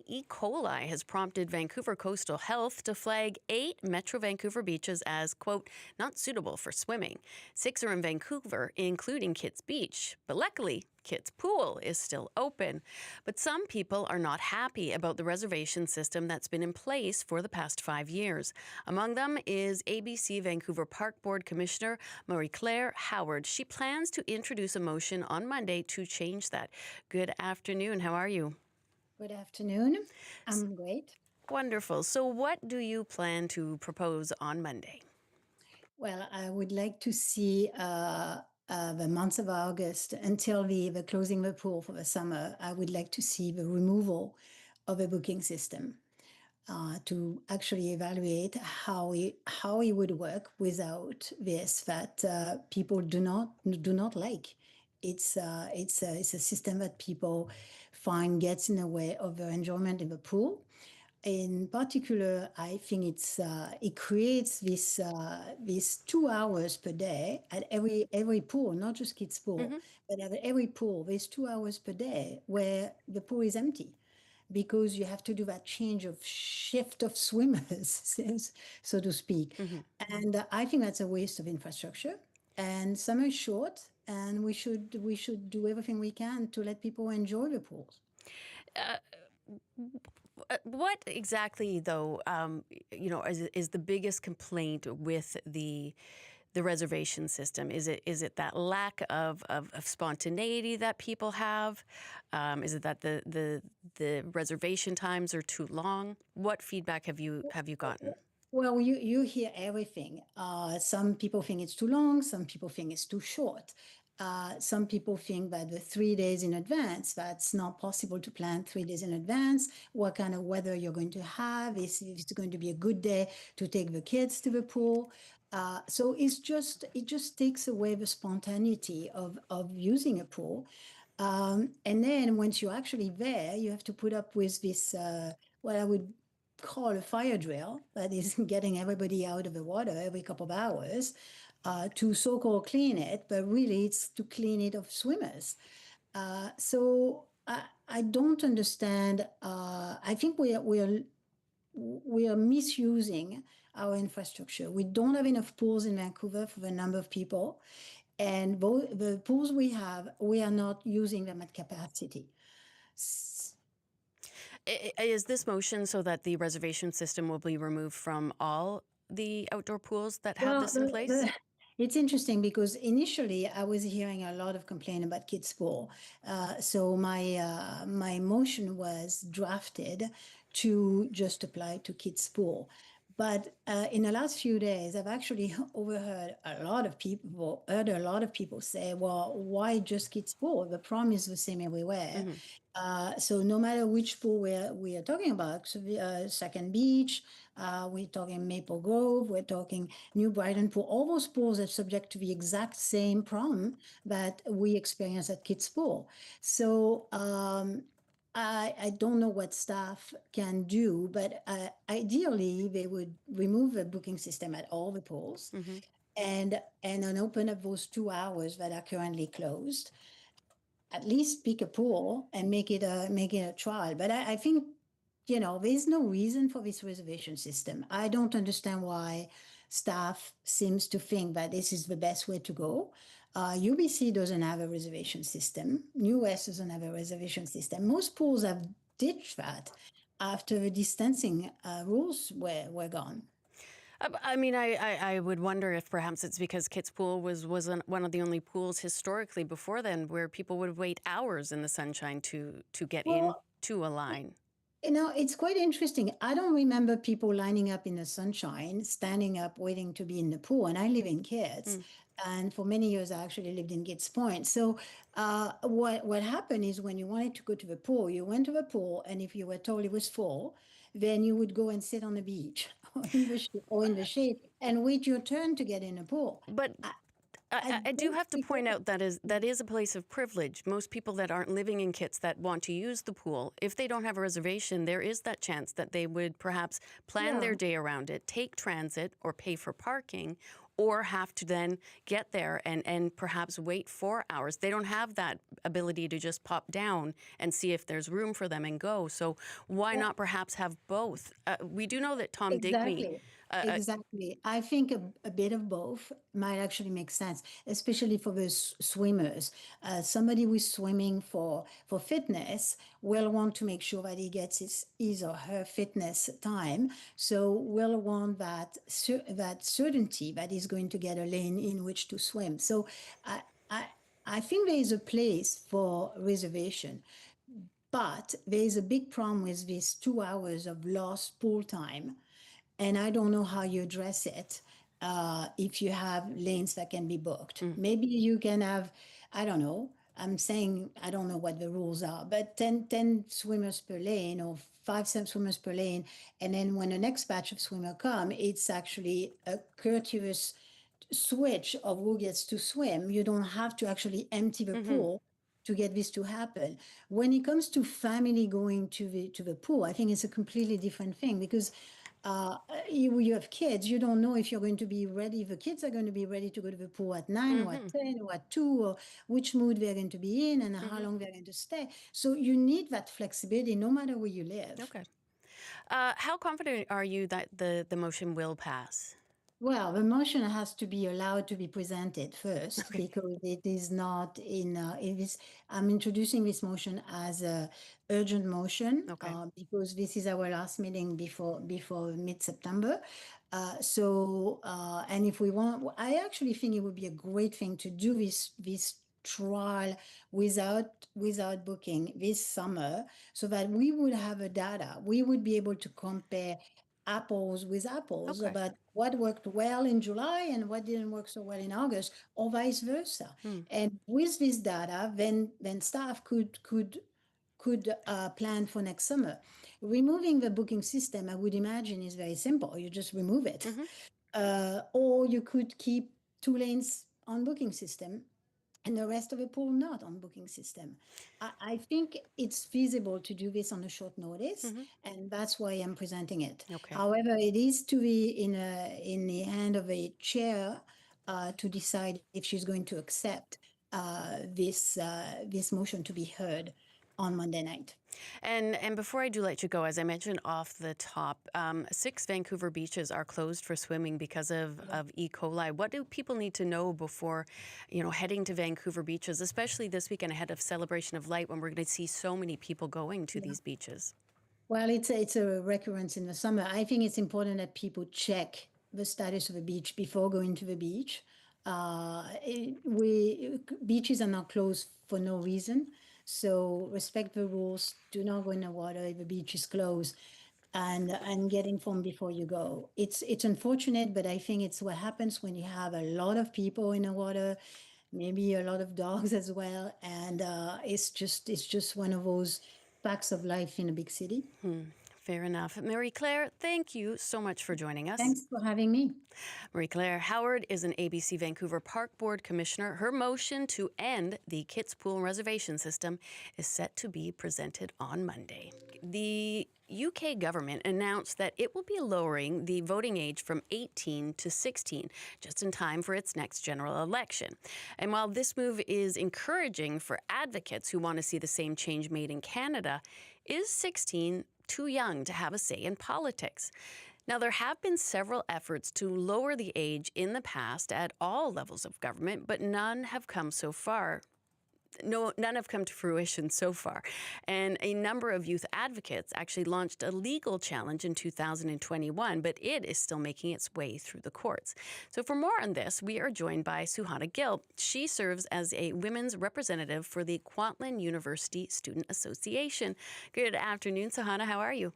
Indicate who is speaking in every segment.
Speaker 1: E. coli has prompted Vancouver Coastal Health to flag 8 Metro Vancouver beaches as, quote, not suitable for swimming. 6 are in Vancouver, including Kitts Beach. But luckily, Kitts Pool is still open. But some people are not happy about the reservation system that's been in place for the past 5 years. Among them is ABC Vancouver Park Board Commissioner Marie-Claire Howard. She plans to introduce a motion on Monday to change that. Good afternoon. How are you?
Speaker 2: Good afternoon. I'm great.
Speaker 1: Wonderful. So what do you plan to propose on Monday?
Speaker 2: Well, I would like to see the month of August until the closing the pool for the summer. I would like to see the removal of a booking system to actually evaluate how it would work without this that people do not like. It's a system that people find gets in the way of their enjoyment in the pool. In particular, I think it creates this 2 hours per day at every pool, not just Kitts Pool, but at every pool. There's 2 hours per day where the pool is empty because you have to do that shift of swimmers, so to speak. And I think that's a waste of infrastructure. And summer is short, and we should do everything we can to let people enjoy the pools.
Speaker 1: What exactly, though, is the biggest complaint with the reservation system? Is it that lack of spontaneity that people have? Is it that the reservation times are too long? What feedback have you gotten?
Speaker 2: Well, you hear everything. Some people think it's too long. Some people think it's too short. Some people think that the 3 days in advance, that's not possible to plan 3 days in advance. What kind of weather you're going to have? Is it going to be a good day to take the kids to the pool? So it just takes away the spontaneity of using a pool. And then once you're actually there, you have to put up with this, what I would call a fire drill, that is getting everybody out of the water every couple of hours to so-called clean it, but really it's to clean it of swimmers. So I don't understand. I think we are misusing our infrastructure. We don't have enough pools in Vancouver for the number of people, and the pools we have, we are not using them at capacity.
Speaker 1: Is this motion so that the reservation system will be removed from all the outdoor pools that have this in place?
Speaker 2: It's interesting because initially I was hearing a lot of complaint about Kitts Pool. So my motion was drafted to just apply to Kitts Pool. But in the last few days, I've actually heard a lot of people say, well, why just Kitts Pool? The problem is the same everywhere. So no matter which pool we are talking about, Second Beach, we're talking Maple Grove, we're talking New Brighton Pool, all those pools are subject to the exact same problem that we experience at Kitts Pool. So I don't know what staff can do, but ideally they would remove the booking system at all the pools and then open up those 2 hours that are currently closed. At least pick a pool and make it a trial. But I think, there's no reason for this reservation system. I don't understand why staff seems to think that this is the best way to go. UBC doesn't have a reservation system. New West doesn't have a reservation system. Most pools have ditched that after the distancing rules were gone.
Speaker 1: I mean, I would wonder if perhaps it's because Kitts Pool was one of the only pools historically before then where people would wait hours in the sunshine to get into a line.
Speaker 2: It's quite interesting. I don't remember people lining up in the sunshine, standing up, waiting to be in the pool. And I live in Kitts. And for many years, I actually lived in Kitts Point. So what happened is when you wanted to go to the pool, you went to the pool. And if you were told it was full, then you would go and sit on the beach or in the shade and wait your turn to get in the pool.
Speaker 1: But I do have to point out that is a place of privilege. Most people that aren't living in Kitts that want to use the pool, if they don't have a reservation, there is that chance that they would perhaps plan their day around it, take transit or pay for parking, or have to then get there and perhaps wait 4 hours. They don't have that ability to just pop down and see if there's room for them and go. So why
Speaker 2: Yeah,
Speaker 1: not perhaps have both? We do know that Tom Digby.
Speaker 2: exactly.
Speaker 1: Uh,
Speaker 2: Exactly. I think a bit of both might actually make sense, especially for the swimmers. Somebody who's swimming for fitness will want to make sure that he gets his or her fitness time. So will want that certainty that he's going to get a lane in which to swim. So I I I think there is a place for reservation. But there is a big problem with these 2 hours of lost pool time, and I don't know how you address it if you have lanes that can be booked. Maybe you can have, I don't know, I'm saying I don't know what the rules are, but ten swimmers per lane or five swimmers per lane. And then when the next batch of swimmer come, it's actually a courteous switch of who gets to swim. You don't have to actually empty the
Speaker 1: mhm.
Speaker 2: pool to get this to happen. When it comes to family going to the pool, I think it's a completely different thing because you have kids, you don't know if you're going to be ready, if the kids are going to be ready to go to the pool at 9 or at 10 or at 2, or which mood they're going to be in and how long they're going to stay. So you need that flexibility no matter where you live.
Speaker 1: Okay. How confident are you that the motion will pass?
Speaker 2: Well, the motion has to be allowed to be presented first
Speaker 1: Okay.
Speaker 2: because it is not it is, I'm introducing this motion as a urgent motion
Speaker 1: Okay.
Speaker 2: because this is our last meeting before mid-September. And if we want, I actually think it would be a great thing to do this trial without booking this summer so that we would have a data. We would be able to compare apples with apples
Speaker 1: Okay.
Speaker 2: about what worked well in July and what didn't work so well in August, or vice versa.
Speaker 1: Hmm.
Speaker 2: And with this data, then staff could plan for next summer. Removing the booking system, I would imagine, is very simple. You just remove it,
Speaker 1: Hmm.
Speaker 2: or you could keep 2 lanes on booking system and the rest of the pool not on booking system. I think it's feasible to do this on a short notice,
Speaker 1: Hmm.
Speaker 2: and that's why I'm presenting it.
Speaker 1: Okay.
Speaker 2: However, it is to be in the hand of a chair to decide if she's going to accept this motion to be heard on Monday night.
Speaker 1: And before I do let you go, as I mentioned off the top, 6 Vancouver beaches are closed for swimming because of E. coli. What do people need to know before, heading to Vancouver beaches, especially this weekend ahead of Celebration of Light when we're going to see so many people going to these beaches?
Speaker 2: Well, it's a recurrence in the summer. I think it's important that people check the status of a beach before going to the beach. Beaches are not closed for no reason, so respect the rules. Do not go in the water if the beach is closed, and get informed before you go. It's unfortunate, but I think it's what happens when you have a lot of people in the water, maybe a lot of dogs as well, and it's just one of those facts of life in a big city.
Speaker 1: Fair enough. Marie Claire, thank you so much for joining us.
Speaker 2: Thanks for having me.
Speaker 1: Marie Claire Howard is an ABC Vancouver Park Board Commissioner. Her motion to end the Kitts Pool reservation system is set to be presented on Monday. The UK government announced that it will be lowering the voting age from 18 to 16, just in time for its next general election. And while this move is encouraging for advocates who want to see the same change made in Canada, is 16 too young to have a say in politics? Now, there have been several efforts to lower the age in the past at all levels of government, but none have come so far. No, none have come to fruition so far. And a number of youth advocates actually launched a legal challenge in 2021, but it is still making its way through the courts. So for more on this, we are joined by Suhana Gill. She serves as a women's representative for the Kwantlen University Student Association. Good afternoon, Suhana. How are you?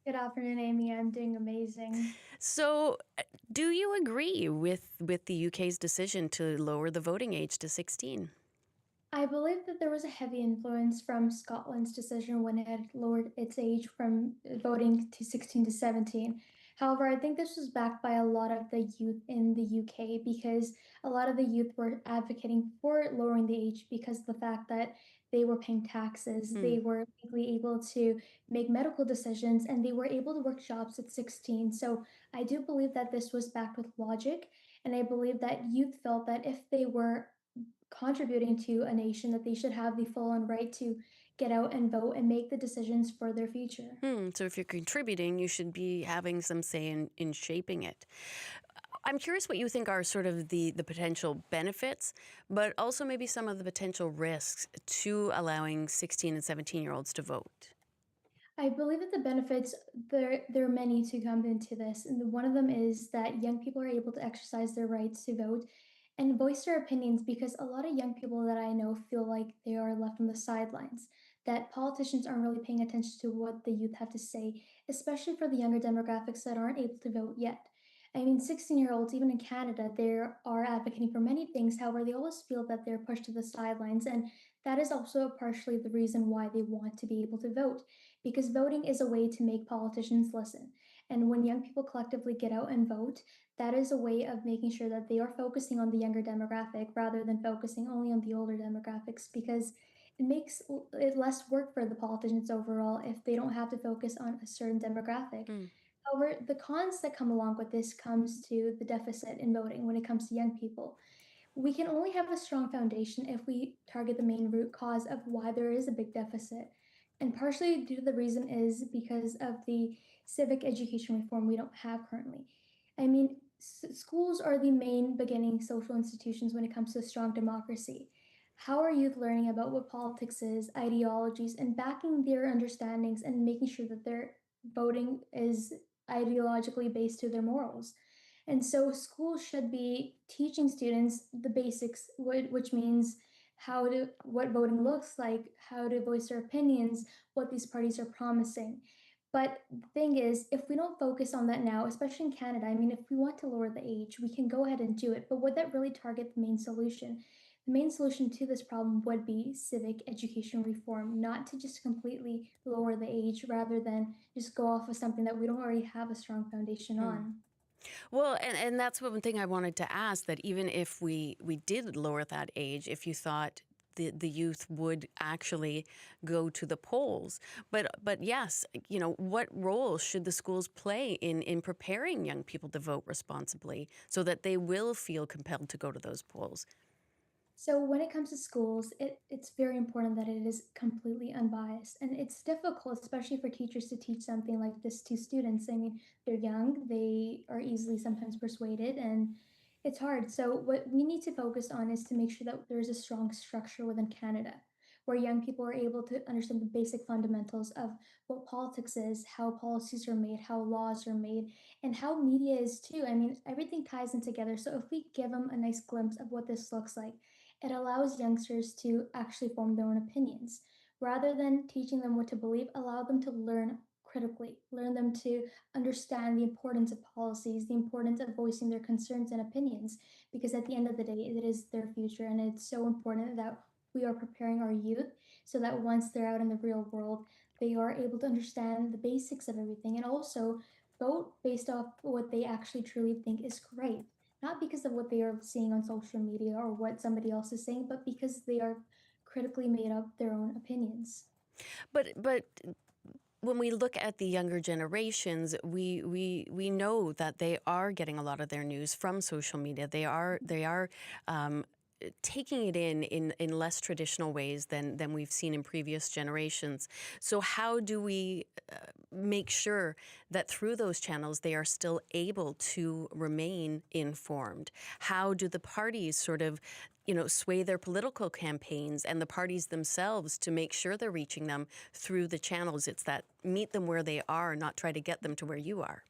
Speaker 3: Good afternoon, Amy. I'm doing amazing.
Speaker 1: So, do you agree with the UK's decision to lower the voting age to 16?
Speaker 3: I believe that there was a heavy influence from Scotland's decision when it had lowered its age from voting to 16 to 17. However, I think this was backed by a lot of the youth in the UK because a lot of the youth were advocating for lowering the age because of the fact that they were paying taxes,
Speaker 1: Hmm.
Speaker 3: they were legally able to make medical decisions, and they were able to work jobs at 16. So I do believe that this was backed with logic. And I believe that youth felt that if they were contributing to a nation, that they should have the full and right to get out and vote and make the decisions for their future.
Speaker 1: So if you're contributing, you should be having some say in shaping it. I'm curious what you think are sort of the potential benefits, but also maybe some of the potential risks to allowing 16 and 17-year-olds to vote.
Speaker 3: I believe that the benefits there are many to come into this, and one of them is that young people are able to exercise their rights to vote and voice their opinions because a lot of young people that I know feel like they are left on the sidelines, that politicians aren't really paying attention to what the youth have to say, especially for the younger demographics that aren't able to vote yet. I mean, 16-year-olds, even in Canada, they are advocating for many things. However, they always feel that they're pushed to the sidelines. And that is also partially the reason why they want to be able to vote because voting is a way to make politicians listen. And when young people collectively get out and vote, that is a way of making sure that they are focusing on the younger demographic rather than focusing only on the older demographics because it makes it less work for the politicians overall if they don't have to focus on a certain demographic.
Speaker 1: Mm.
Speaker 3: However, the cons that come along with this comes to the deficit in voting when it comes to young people. We can only have a strong foundation if we target the main root cause of why there is a big deficit. And partially due to the reason is because of the civic education reform we don't have currently. I mean, schools are the main beginning social institutions when it comes to strong democracy. How are youth learning about what politics is, ideologies, and backing their understandings and making sure that their voting is ideologically based to their morals? And so schools should be teaching students the basics, which means what voting looks like, how to voice their opinions, what these parties are promising. But the thing is, if we don't focus on that now, especially in Canada, I mean, if we want to lower the age, we can go ahead and do it. But would that really target the main solution? The main solution to this problem would be civic education reform, not to just completely lower the age rather than just go off of something that we don't already have a strong foundation
Speaker 1: Hmm.
Speaker 3: on.
Speaker 1: Well, and that's one thing I wanted to ask, that even if we did lower that age, if you thought the youth would actually go to the polls. But yes, what role should the schools play in preparing young people to vote responsibly so that they will feel compelled to go to those polls?
Speaker 3: So when it comes to schools, it's very important that it is completely unbiased. And it's difficult, especially for teachers to teach something like this to students. I mean, they're young, they are easily sometimes persuaded, and it's hard. So what we need to focus on is to make sure that there's a strong structure within Canada where young people are able to understand the basic fundamentals of what politics is, how policies are made, how laws are made, and how media is too. I mean, everything ties in together. So if we give them a nice glimpse of what this looks like, it allows youngsters to actually form their own opinions. Rather than teaching them what to believe, allow them to learn critically, learn them to understand the importance of policies, the importance of voicing their concerns and opinions, because at the end of the day, it is their future. And it's so important that we are preparing our youth so that once they're out in the real world, they are able to understand the basics of everything and also vote based off what they actually truly think is correct, not because of what they are seeing on social media or what somebody else is saying, but because they are critically made up their own opinions.
Speaker 1: But when we look at the younger generations, we know that they are getting a lot of their news from social media. They are taking it in less traditional ways than we've seen in previous generations. So how do we make sure that through those channels they are still able to remain informed? How do the parties sort of sway their political campaigns and the parties themselves to make sure they're reaching them through the channels? It's that meet them where they are, not try to get them to where you are.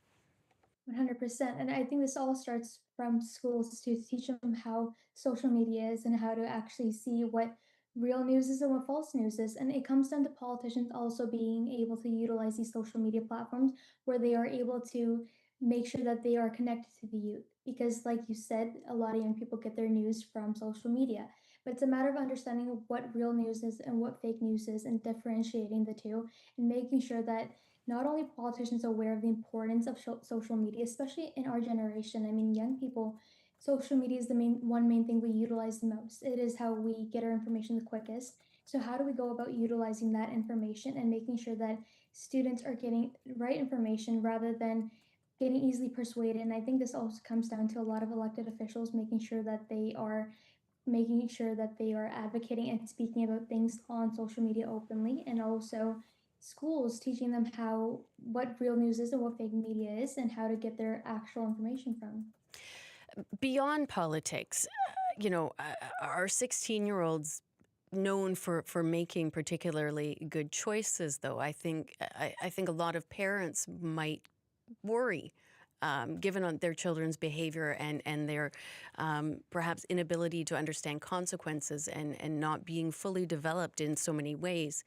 Speaker 3: 100%. And I think this all starts from schools to teach them how social media is and how to actually see what real news is and what false news is. And it comes down to politicians also being able to utilize these social media platforms where they are able to make sure that they are connected to the youth. Because, like you said, a lot of young people get their news from social media. But it's a matter of understanding what real news is and what fake news is and differentiating the two and making sure that not only politicians are aware of the importance of social media, especially in our generation. I mean, young people, social media is the main thing we utilize the most. It is how we get our information the quickest. So how do we go about utilizing that information and making sure that students are getting right information rather than getting easily persuaded. And I think this also comes down to a lot of elected officials making sure that they are advocating and speaking about things on social media openly, and also schools teaching them what real news is and what fake media is and how to get their actual information from.
Speaker 1: Beyond politics, are 16-year-olds known for making particularly good choices, though? I think a lot of parents might worry, given on their children's behavior and their perhaps inability to understand consequences and not being fully developed in so many ways.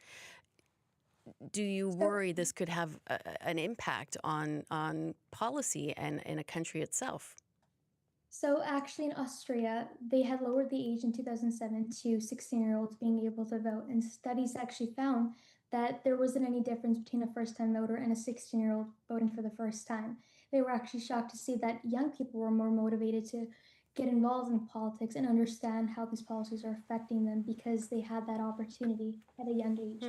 Speaker 1: Do you worry this could have an impact on policy and in a country itself?
Speaker 3: So actually in Austria, they had lowered the age in 2007 to 16-year-olds being able to vote. And studies actually found that there wasn't any difference between a first-time voter and a 16-year-old voting for the first time. They were actually shocked to see that young people were more motivated to get involved in politics and understand how these policies are affecting them because they had that opportunity at a young age.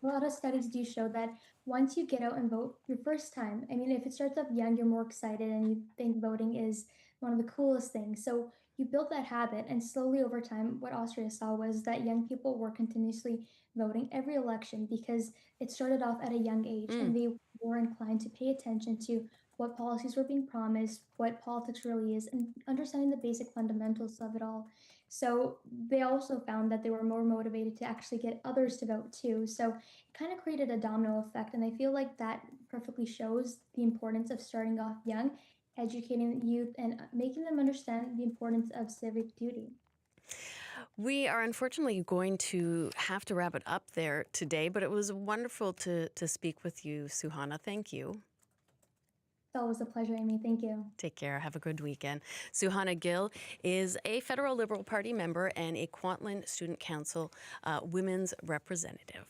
Speaker 3: A lot of studies do show that once you get out and vote your first time, I mean, if it starts off young, you're more excited and you think voting is one of the coolest things. So you build that habit, and slowly over time, what Austria saw was that young people were continuously voting every election because it started off at a young age and they were inclined to pay attention to what policies were being promised, what politics really is, and understanding the basic fundamentals of it all. So they also found that they were more motivated to actually get others to vote too. So it kind of created a domino effect. And I feel like that perfectly shows the importance of starting off young, educating the youth, and making them understand the importance of civic duty.
Speaker 1: We are unfortunately going to have to wrap it up there today, but it was wonderful to speak with you, Suhana. Thank you.
Speaker 3: It's always a pleasure, Amy. Thank you.
Speaker 1: Take care. Have a good weekend. Suhana Gill is a federal Liberal Party member and a Kwantlen Student Council women's representative.